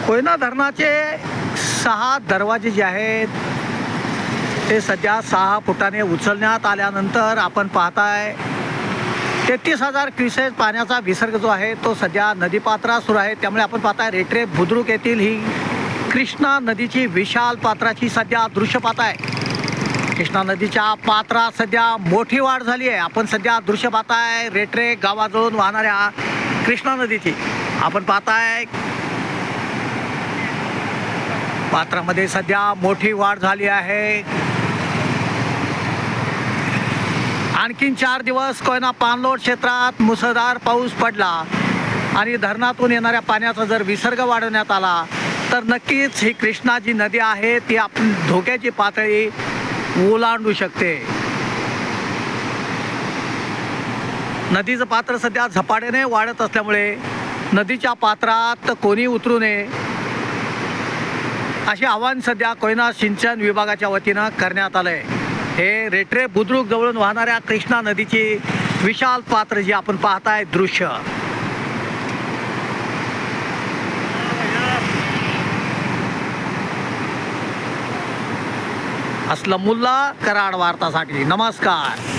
कोयना धरणाचे 6 दरवाजे जे आहेत ते सध्या 6 फुटाने उचलण्यात आल्यानंतर आपण पाहताय 33,000 क्युसेस पाण्याचा विसर्ग जो आहे तो सध्या नदीपात्रात सुरू आहे. त्यामुळे आपण पाहताय रेटरे बुद्रुक येथील ही कृष्णा नदीची विशाल पात्राची सध्या दृश्य पाहताय. कृष्णा नदीच्या पात्रात सध्या मोठी वाढ झाली आहे. आपण सध्या दृश्य पाहताय रेटरे गावाजवळून वाहणाऱ्या कृष्णा नदीची. आपण पाहताय पात्रामध्ये सध्या मोठी वाढ झाली आहे. आणखीन 4 दिवस कोयना पाणलोट क्षेत्रात मुसळधार पाऊस पडला आणि धरणातून येणाऱ्या पाण्याचा जर विसर्ग वाढवण्यात आला तर नक्कीच ही कृष्णा जी नदी आहे ती आपण धोक्याची पातळी ओलांडू शकते. नदीचं पात्र सध्या झपाट्याने वाढत असल्यामुळे नदीच्या पात्रात कोणी उतरू नये असे आवाहन सध्या कोयना सिंचन विभागाच्या वतीनं करण्यात आलं आहे. हे रेटरे बुद्रुक जवळून वाहणाऱ्या कृष्णा नदीची विशाल पात्र जे आपण पाहताय दृश्य. असलम मुल्ला, कराड वार्तासाठी नमस्कार.